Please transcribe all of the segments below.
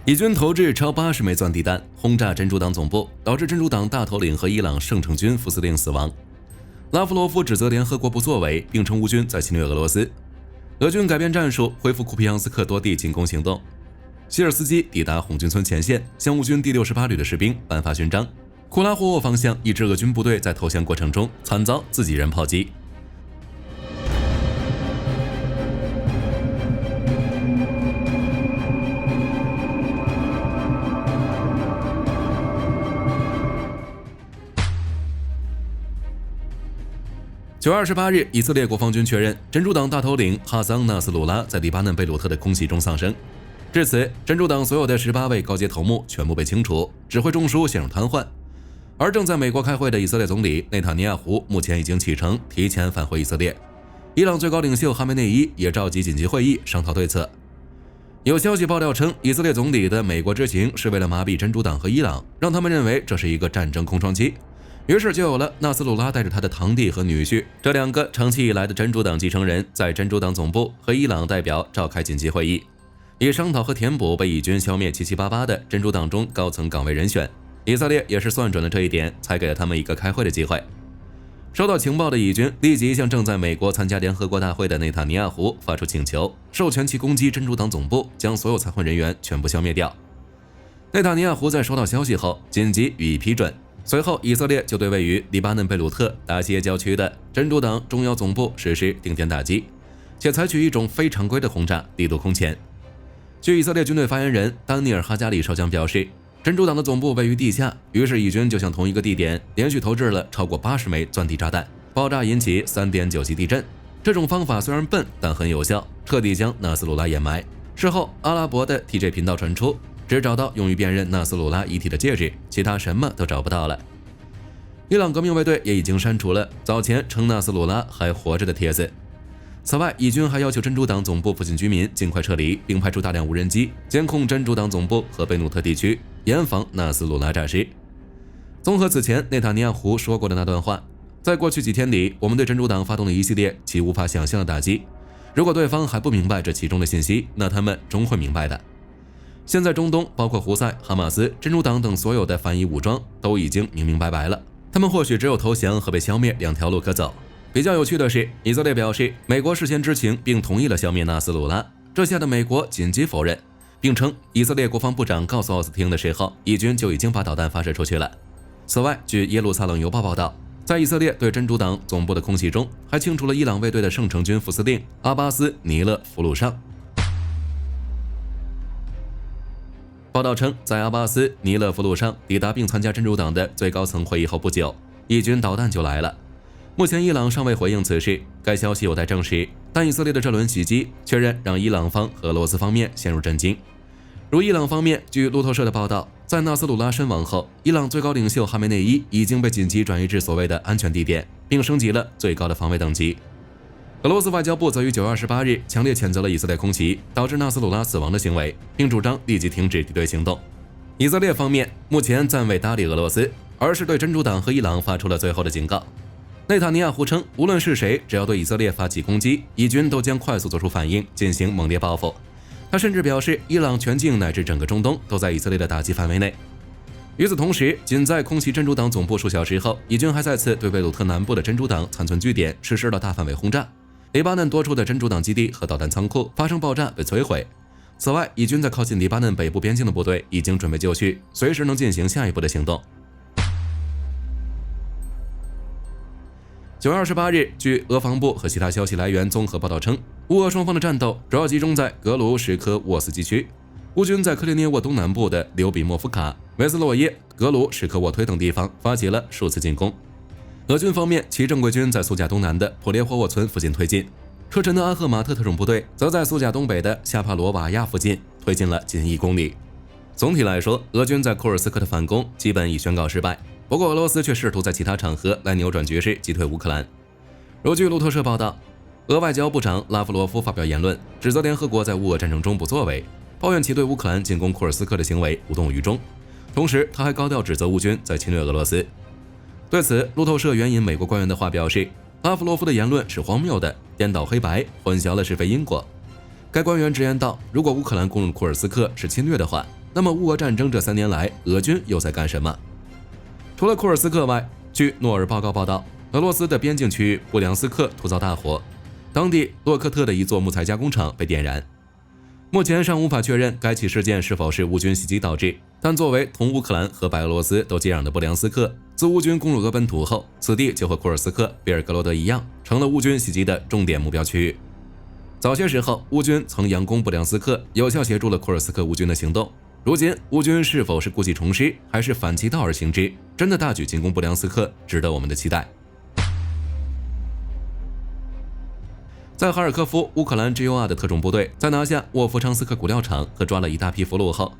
以军投掷超80枚钻地弹轰炸真主党总部，导致真主党大头领和伊朗圣城军副司令死亡。拉夫罗夫指责联合国不作为，并称乌军在侵略俄罗斯。俄军改变战术，恢复库皮扬斯克多地进攻行动。希尔斯基抵达红军村前线，向乌军第68旅的士兵颁发勋章。库拉霍沃方向一支俄军部队在投降过程中惨遭自己人炮击。9月28日，以色列国防军确认，真主党大头领哈桑·纳斯鲁拉在黎巴嫩贝鲁特的空袭中丧生。至此，真主党所有的18位高阶头目全部被清除，指挥中枢陷入瘫痪。而正在美国开会的以色列总理内塔尼亚胡目前已经启程提前返回以色列。伊朗最高领袖哈梅内伊也召集紧急会议商讨对策。有消息爆料称，以色列总理的美国之行是为了麻痹真主党和伊朗，让他们认为这是一个战争空窗期。于是就有了纳斯鲁拉带着他的堂弟和女婿这2个长期以来的真主党继承人，在真主党总部和伊朗代表召开紧急会议，以商讨和填补被以军消灭7788的真主党中高层岗位人选。以色列也是算准了这一点，才给了他们一个开会的机会。收到情报的以军立即向正在美国参加联合国大会的内塔尼亚胡发出请求，授权其攻击真主党总部，将所有参会人员全部消灭掉。内塔尼亚胡在收到消息后紧急予以批准。随后，以色列就对位于黎巴嫩贝鲁特达西耶郊区的真主党中央总部实施定点打击，且采取一种非常规的轰炸，力度空前。据以色列军队发言人丹尼尔·哈加里少将表示，真主党的总部位于地下，于是以军就向同一个地点连续投掷了超过80枚钻地炸弹，爆炸引起3.9级地震。这种方法虽然笨，但很有效，彻底将纳斯鲁拉掩埋。事后，阿拉伯的 TJ 频道传出，只找到用于辨认纳斯鲁拉遗体的戒指，其他什么都找不到了。伊朗革命卫队也已经删除了早前称纳斯鲁拉还活着的帖子。此外，以军还要求真主党总部附近居民尽快撤离，并派出大量无人机监控真主党总部和贝努特地区，严防纳斯鲁拉诈尸。综合此前内塔尼亚胡说过的那段话，在过去几天里，我们对真主党发动了一系列其无法想象的打击。如果对方还不明白这其中的信息，那他们终会明白的。现在中东包括胡塞、哈马斯、真主党等所有的反以武装都已经明明白白了，他们或许只有投降和被消灭2条路可走。比较有趣的是，以色列表示美国事先知情并同意了消灭纳斯鲁拉，这下的美国紧急否认，并称以色列国防部长告诉奥斯汀的时候，以军就已经把导弹发射出去了。此外，据耶路撒冷邮报报道，在以色列对真主党总部的空袭中，还清除了伊朗卫队的圣城军副司令阿巴斯·尼勒弗鲁尚。报道称，在阿巴斯·尼勒弗鲁尚抵达并参加真主党的最高层会议后不久，以军导弹就来了。目前伊朗尚未回应此事，该消息有待证实，但以色列的这轮袭击确认让伊朗方和俄罗斯方面陷入震惊。如伊朗方面，据路透社的报道，在纳斯鲁拉身亡后，伊朗最高领袖哈梅内伊已经被紧急转移至所谓的安全地点，并升级了最高的防卫等级。俄罗斯外交部则于9月28日强烈谴责了以色列空袭导致纳斯鲁拉死亡的行为，并主张立即停止敌对行动。以色列方面目前暂未搭理俄罗斯，而是对真主党和伊朗发出了最后的警告。内塔尼亚胡称，无论是谁，只要对以色列发起攻击，以军都将快速做出反应，进行猛烈报复。他甚至表示，伊朗全境乃至整个中东都在以色列的打击范围内。与此同时，仅在空袭真主党总部数小时后，以军还再次对贝鲁特南部的真主党残存据点实施了大范围轰炸。黎巴嫩多处的真主党基地和导弹仓库发生爆炸被摧毁。此外，以军在靠近黎巴嫩北部边境的部队已经准备就绪，随时能进行下一步的行动。9月28日，据俄防部和其他消息来源综合报道称，乌俄双方的战斗主要集中在格鲁什科沃斯基区。乌军在克列涅沃东南部的留比莫夫卡、维斯洛耶、格鲁什科沃推等地方发起了数次进攻。俄军方面，其正规军在苏贾东南的普列霍沃村附近推进，车臣的阿赫马特特种部队则在苏贾东北的夏帕罗瓦亚附近推进了近1公里。总体来说，俄军在库尔斯克的反攻基本已宣告失败。不过，俄罗斯却试图在其他场合来扭转局势，击退乌克兰。如据路透社报道，俄外交部长拉夫罗夫发表言论，指责联合国在乌俄战争中不作为，抱怨其对乌克兰进攻库尔斯克的行为无动于衷。同时，他还高调指责乌军在侵略俄罗斯。对此，路透社援引美国官员的话表示，拉夫罗夫的言论是荒谬的，颠倒黑白，混淆了是非因果。该官员直言道，如果乌克兰攻入库尔斯克是侵略的话，那么乌俄战争这3年来，俄军又在干什么？除了库尔斯克外，据诺尔报告报道，俄罗斯的边境区域布良斯克突遭大火，当地洛克特的一座木材加工厂被点燃。目前尚无法确认该起事件是否是乌军袭击导致，但作为同乌克兰和白俄罗斯都接壤的布良斯克，自乌军攻入俄本土后，此地就和库尔斯克、别尔格罗德一样，成了乌军袭击的重点目标区域。早些时候，乌军曾佯攻布良斯克，有效协助了库尔斯克乌军的行动。如今，乌军是否是故技重施，还是反其道而行之，真的大举进攻布良斯克，值得我们的期待。在哈尔科夫，乌克兰 GUR 的特种部队在拿下沃夫昌斯克骨料厂和抓了一大批俘虏后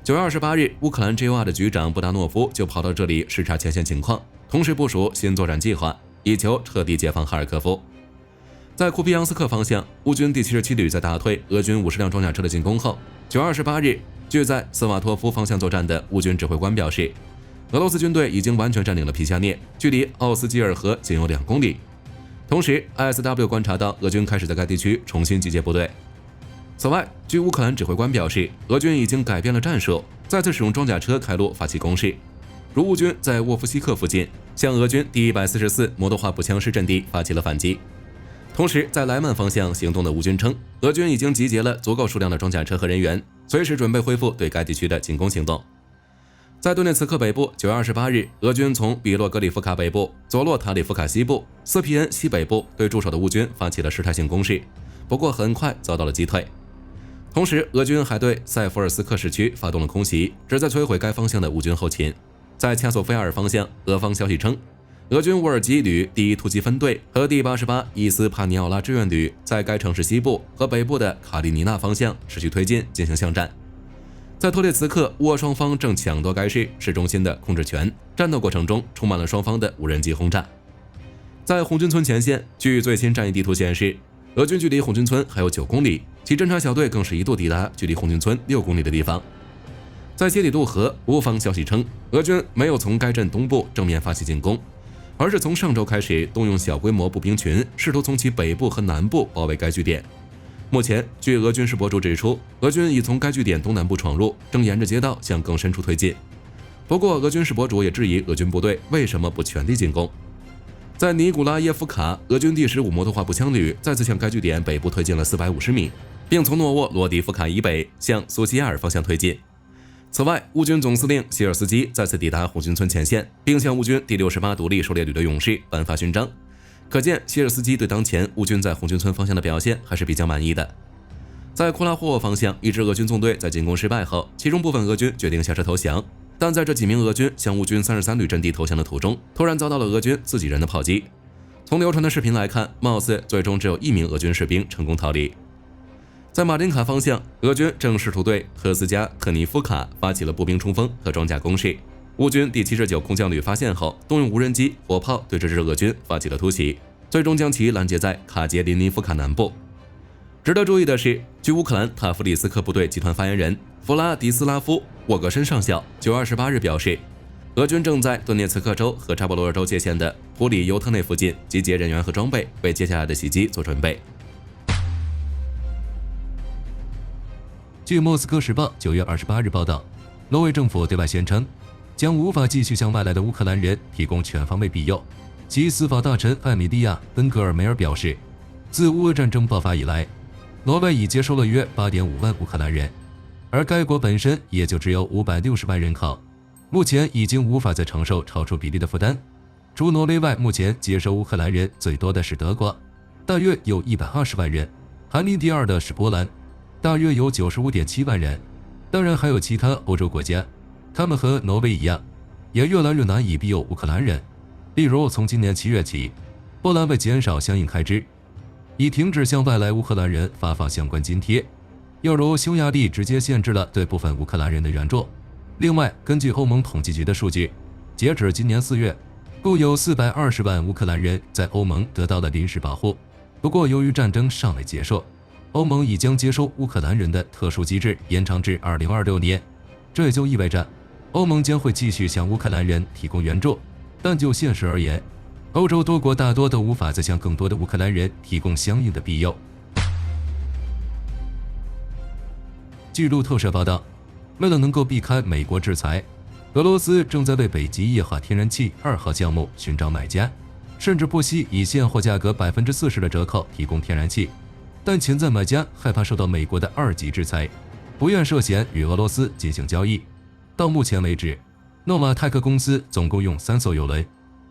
，9月28日，乌克兰 GUR 的局长布达诺夫就跑到这里视察前线情况，同时部署新作战计划，以求彻底解放哈尔科夫。在库皮扬斯克方向，乌军第77旅在打退俄军50辆装甲车的进攻后，9月28日，据在斯瓦托夫方向作战的乌军指挥官表示，俄罗斯军队已经完全占领了皮夏涅，距离奥斯基尔河仅有2公里。同时 ，ISW 观察到俄军开始在该地区重新集结部队。此外，据乌克兰指挥官表示，俄军已经改变了战术，再次使用装甲车开路发起攻势。如乌军在沃夫西克附近向俄军第144摩托化步枪师阵地发起了反击。同时，在莱曼方向行动的乌军称，俄军已经集结了足够数量的装甲车和人员，随时准备恢复对该地区的进攻行动。在顿涅茨克北部，9月28日，俄军从比洛格里夫卡北部、佐洛塔里夫卡西部、斯皮恩西北部对驻守的乌军发起了试探性攻势，不过很快遭到了击退。同时，俄军还对塞弗尔斯克市区发动了空袭，旨在摧毁该方向的乌军后勤。在恰索菲亚尔方向，俄方消息称，俄军沃尔基旅第1突击分队和第88伊斯帕尼奥拉志愿旅在该城市西部和北部的卡利尼纳方向持续推进，进行巷战。在托列茨克，乌俄双方正抢夺该市中心的控制权，战斗过程中充满了双方的无人机轰炸。在红军村前线，据最新战役地图显示，俄军距离红军村还有9公里，其侦察小队更是一度抵达距离红军村6公里的地方。在谢里杜河，乌方消息称，俄军没有从该镇东部正面发起进攻，而是从上周开始动用小规模步兵群，试图从其北部和南部包围该据点。目前，据俄军事博主指出，俄军已从该据点东南部闯入，正沿着街道向更深处推进。不过，俄军事博主也质疑俄军部队为什么不全力进攻。在尼古拉耶夫卡，俄军第15摩托化步枪旅再次向该据点北部推进了450米，并从诺沃罗迪夫卡以北向苏西亚尔方向推进。此外，乌军总司令希尔斯基再次抵达红军村前线，并向乌军第68独立狩猎旅的勇士颁发勋章。可见，希尔斯基对当前乌军在红军村方向的表现还是比较满意的。在库拉霍沃方向，一支俄军纵队在进攻失败后，其中部分俄军决定下车投降，但在这几名俄军向乌军33旅阵地投降的途中，突然遭到了俄军自己人的炮击。从流传的视频来看，貌似最终只有1名俄军士兵成功逃离。在马林卡方向，俄军正试图对赫斯加特尼夫卡发起了步兵冲锋和装甲攻势。乌军第79空降旅发现后，动用无人机、火炮对这支俄军发起了突袭，最终将其拦截在卡捷琳尼夫卡南部。值得注意的是，据乌克兰塔夫里斯克部队集团发言人弗拉迪斯拉夫·沃格申上校9月28日表示，俄军正在顿涅茨克州和扎波罗热州界限的普里尤特内附近集结人员和装备，为接下来的袭击做准备。据莫斯科时报9月28日报道，挪威政府对外宣称，将无法继续向外来的乌克兰人提供全方位庇佑。其司法大臣艾米莉亚·本格尔梅尔表示，自乌俄战争爆发以来，挪威已接收了约 8.5 万乌克兰人，而该国本身也就只有560万人口，目前已经无法再承受超出比例的负担。除挪威外，目前接收乌克兰人最多的是德国，大约有120万人，排名第2的是波兰，大约有 95.7 万人。当然还有其他欧洲国家，他们和挪威一样，也越来越难以庇佑乌克兰人。例如，从今年7月起，波兰为减少相应开支，已停止向外来乌克兰人发放相关津贴，又如匈牙利直接限制了对部分乌克兰人的援助。另外，根据欧盟统计局的数据，截止今年4月，共有420万乌克兰人在欧盟得到了临时保护。不过，由于战争尚未结束，欧盟已将接收乌克兰人的特殊机制延长至2026年，这也就意味着欧盟将会继续向乌克兰人提供援助。但就现实而言，欧洲多国大多都无法再向更多的乌克兰人提供相应的庇佑。据路透社报道，为了能够避开美国制裁，俄罗斯正在为北极液化天然气2号项目寻找买家，甚至不惜以现货价格40%的折扣提供天然气。但潜在买家害怕受到美国的2级制裁，不愿涉嫌与俄罗斯进行交易。到目前为止，诺瓦泰克公司总共用3艘油轮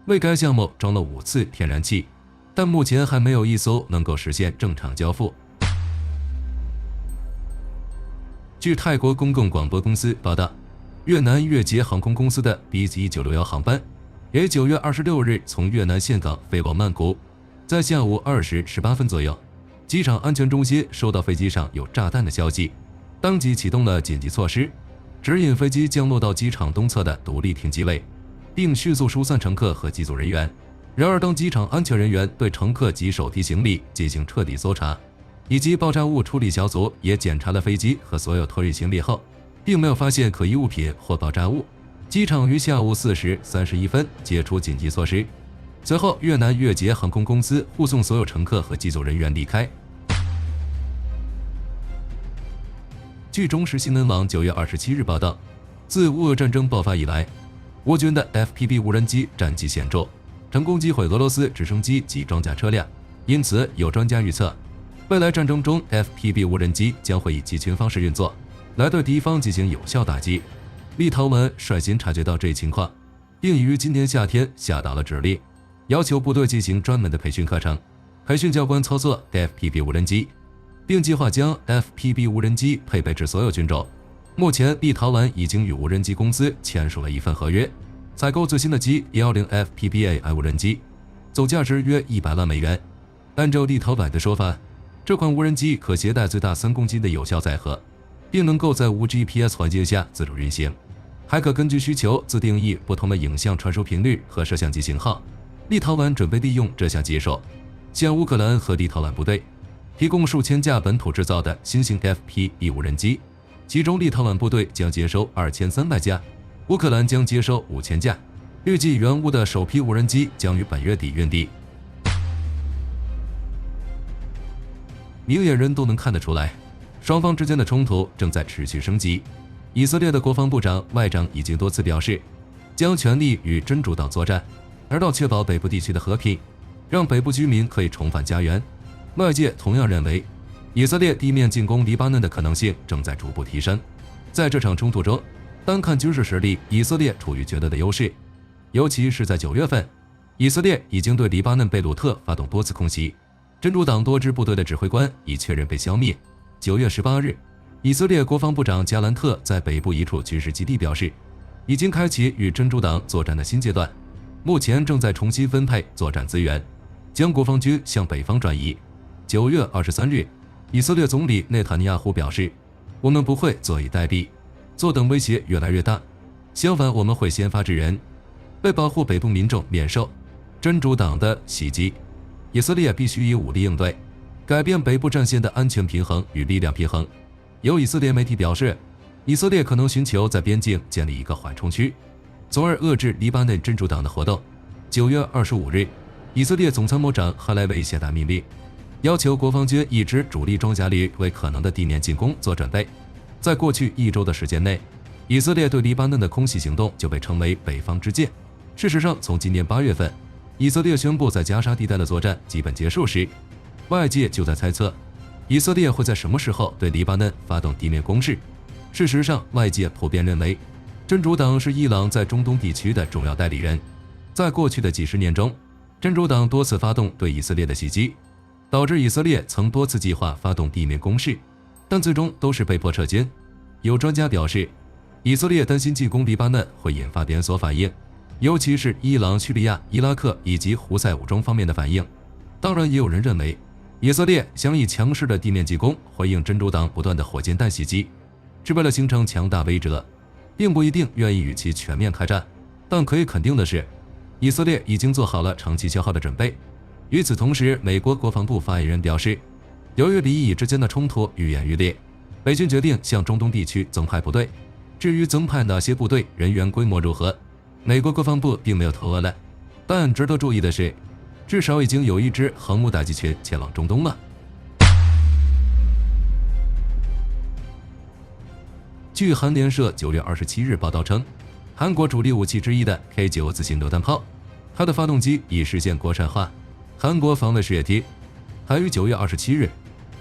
为该项目装了5次天然气，但目前还没有一艘能够实现正常交付。据泰国公共广播公司报道，越南越捷航空公司的 BZ961 航班于9月26日从越南岘港飞往曼谷，在下午2时18分左右，机场安全中心收到飞机上有炸弹的消息，当即启动了紧急措施，指引飞机降落到机场东侧的独立停机位，并迅速疏散乘客和机组人员。然而，当机场安全人员对乘客及手提行李进行彻底搜查，以及爆炸物处理小组也检查了飞机和所有托运行李后，并没有发现可疑物品或爆炸物。机场于下午4时31分解除紧急措施。随后，越南越捷航空公司护送所有乘客和机组人员离开。据中时新闻网9月27日报道，自乌俄战争爆发以来，乌军的 FPV 无人机战绩显著，成功击毁俄罗斯直升机及装甲车辆。因此，有专家预测，未来战争中 FPV 无人机将会以集群方式运作，来对敌方进行有效打击。立陶宛率先察觉到这一情况，并于今年夏天下达了指令，要求部队进行专门的培训课程，培训教官操作 FPV 无人机，并计划将 FPV 无人机配备至所有军种。目前，立陶宛已经与无人机公司签署了一份合约，采购最新的 G10 FPV-AI 无人机，总价值约100万美元。按照立陶宛的说法，这款无人机可携带最大3公斤的有效载荷，并能够在无 GPS 环境下自主运行，还可根据需求自定义不同的影像传输频率和摄像机型号。立陶宛准备利用这项技术，向乌克兰和立陶宛部队提供数千架本土制造的新型 FPV 无人机，其中立陶宛部队将接收2300架，乌克兰将接收5000架。预计援乌的首批无人机将于本月底运抵。明眼人都能看得出来，双方之间的冲突正在持续升级。以色列的国防部长、外长已经多次表示，将全力与真主党作战，而到确保北部地区的和平，让北部居民可以重返家园。外界同样认为，以色列地面进攻黎巴嫩的可能性正在逐步提升。在这场冲突中，单看军事实力，以色列处于绝对的优势，尤其是在9月份，以色列已经对黎巴嫩贝鲁特发动多次空袭，真主党多支部队的指挥官已确认被消灭。9月18日，以色列国防部长加兰特在北部一处军事基地表示，已经开启与真主党作战的新阶段，目前正在重新分配作战资源，将国防军向北方转移。9月23日，以色列总理内塔尼亚胡表示，我们不会坐以待毙，坐等威胁越来越大，相反，我们会先发制人，为保护北部民众免受真主党的袭击，以色列必须以武力应对，改变北部战线的安全平衡与力量平衡。有以色列媒体表示，以色列可能寻求在边境建立一个缓冲区，从而遏制黎巴嫩真主党的活动。9月25日，以色列总参谋长哈莱维下达命令，要求国防军一支主力装甲旅为可能的地面进攻做准备。在过去1周的时间内，以色列对黎巴嫩的空袭行动就被称为北方之剑。事实上，从今年8月份以色列宣布在加沙地带的作战基本结束时，外界就在猜测以色列会在什么时候对黎巴嫩发动地面攻势。事实上，外界普遍认为，真主党是伊朗在中东地区的重要代理人。在过去的几十年中，真主党多次发动对以色列的袭击，导致以色列曾多次计划发动地面攻势，但最终都是被迫撤军。有专家表示，以色列担心进攻黎巴嫩会引发连锁反应，尤其是伊朗、叙利亚、伊拉克以及胡塞武装方面的反应。当然，也有人认为，以色列想以强势的地面进攻回应真主党不断的火箭弹袭击，是为了形成强大威慑，并不一定愿意与其全面开战。但可以肯定的是，以色列已经做好了长期消耗的准备。与此同时，美国国防部发言人表示，由于黎以之间的冲突愈演愈烈，美军决定向中东地区增派部队。至于增派哪些部队，人员规模如何，美国国防部并没有透露。但值得注意的是，至少已经有一支航母打击群前往中东了。据韩联社9月27日报道称，韩国主力武器之一的 K9 自行榴弹炮，它的发动机已实现国产化。韩国防卫事业厅还于9月27日，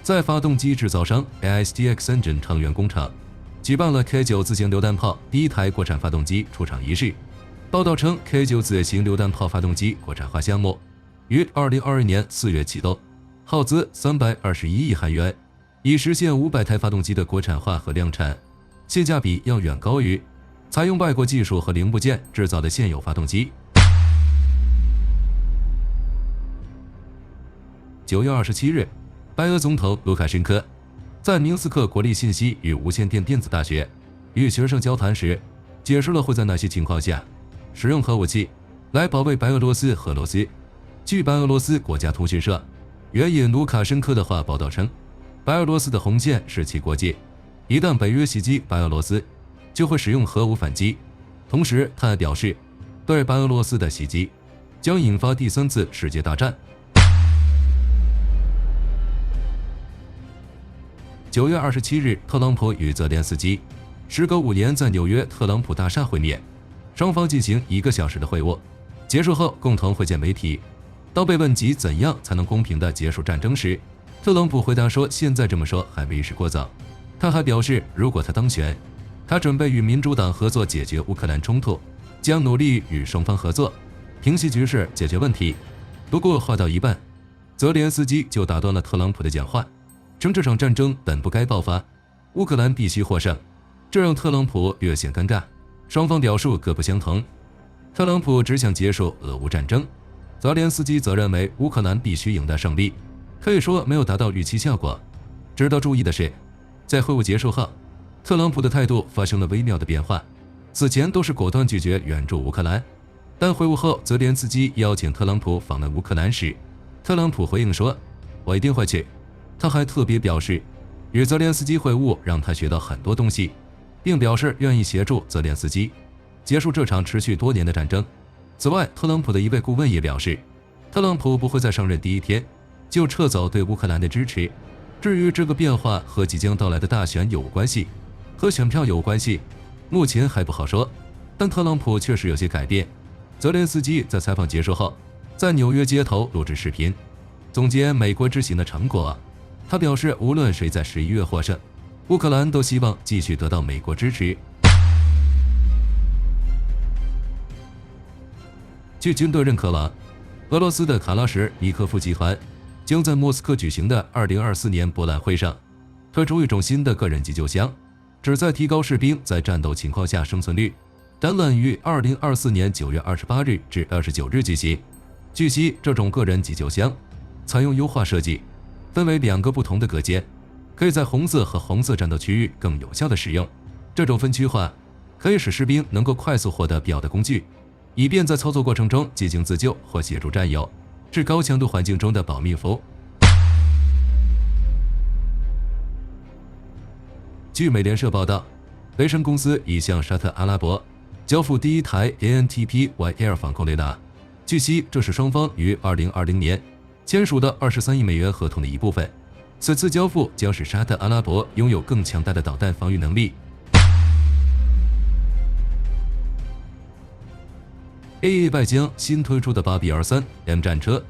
在发动机制造商 ASTX Engine 成员工厂举办了 K9 自行榴弹炮第一台国产发动机出厂仪式。报道称 ，K9 自行榴弹炮发动机国产化项目于2022年4月启动，耗资321亿韩元，以实现500台发动机的国产化和量产，性价比要远高于采用外国技术和零部件制造的现有发动机。9月27日，白俄总统卢卡申科在明斯克国立信息与无线电电子大学与学生交谈时，解释了会在哪些情况下使用核武器来保卫白俄罗斯和俄罗斯。据白俄罗斯国家通讯社援引卢卡申科的话报道称，白俄罗斯的红线是其国界，一旦北约袭击白俄罗斯，就会使用核武反击。同时，他还表示，对白俄罗斯的袭击将引发第3次世界大战。9月27日，特朗普与泽连斯基时隔5年在纽约特朗普大厦会面，双方进行1个小时的会晤。结束后，共同会见媒体。当被问及怎样才能公平地结束战争时，特朗普回答说：“现在这么说还为时过早。”他还表示，如果他当选，他准备与民主党合作解决乌克兰冲突，将努力与双方合作，平息局势，解决问题。不过话到一半，泽连斯基就打断了特朗普的讲话，称这场战争本不该爆发，乌克兰必须获胜，这让特朗普略显尴尬。双方表述各不相同，特朗普只想结束俄乌战争，泽连斯基则认为乌克兰必须赢得胜利，可以说没有达到预期效果。值得注意的是，在会晤结束后，特朗普的态度发生了微妙的变化。此前都是果断拒绝援助乌克兰，但会晤后泽连斯基邀请特朗普访问乌克兰时，特朗普回应说：“我一定会去。”他还特别表示，与泽连斯基会晤让他学到很多东西，并表示愿意协助泽连斯基结束这场持续多年的战争。此外，特朗普的一位顾问也表示，特朗普不会在上任第一天就撤走对乌克兰的支持。至于这个变化和即将到来的大选有关系，和选票有关系，目前还不好说。但特朗普确实有些改变。泽连斯基在采访结束后，在纽约街头录制视频，总结美国之行的成果。他表示，无论谁在11月获胜，乌克兰都希望继续得到美国支持。据军队认可了，俄罗斯的卡拉什尼科夫集团将在莫斯科举行的2024年博览会上推出一种新的个人急救箱，旨在提高士兵在战斗情况下生存率。展览于2024年9月28日至29日举行。据悉，这种个人急救箱采用优化设计，分为2个不同的隔间，可以在红色和红色战斗区域更有效地使用。这种分区化可以使士兵能够快速获得必要的工具，以便在操作过程中进行自救或协助战友，是高强度环境中的保命符。据美联社报道，雷神公司已向沙特阿拉伯交付第一台 ANTP-Y-Air 防空雷达。据悉，这是双方于2020年签署的23亿美元合同的一部分。此次交付将使沙特阿拉伯拥有更强大的导弹防御能力。AA 外将新推出的巴比 R3M 战车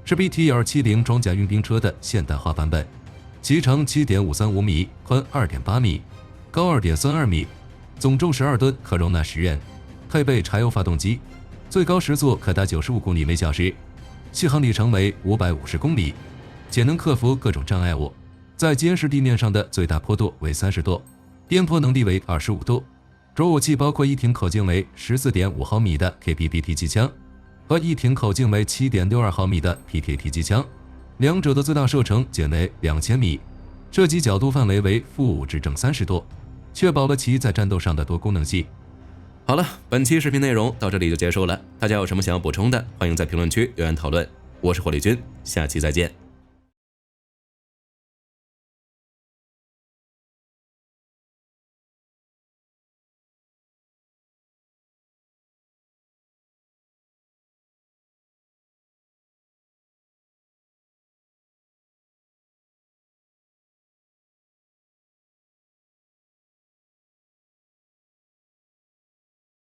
是 BTR-70 装甲运兵车的现代化版本，其长 7.535 米，宽 2.8 米，高 2.32 米，总重12吨，可容纳10人，配备柴油发动机，最高时速可达95公里每小时，续航里程为550公里，且能克服各种障碍物，在坚实地面上的最大坡度为30度，颠簸能力为25度。主武器包括一挺口径为 14.5 毫米的 KPBT 机枪和一挺口径为 7.62 毫米的 PTT 机枪，两者的最大射程仅为2000米，射击角度范围为-5至正30度，确保了其在战斗上的多功能性。好了，本期视频内容到这里就结束了，大家有什么想要补充的，欢迎在评论区留言讨论。我是火力军，下期再见。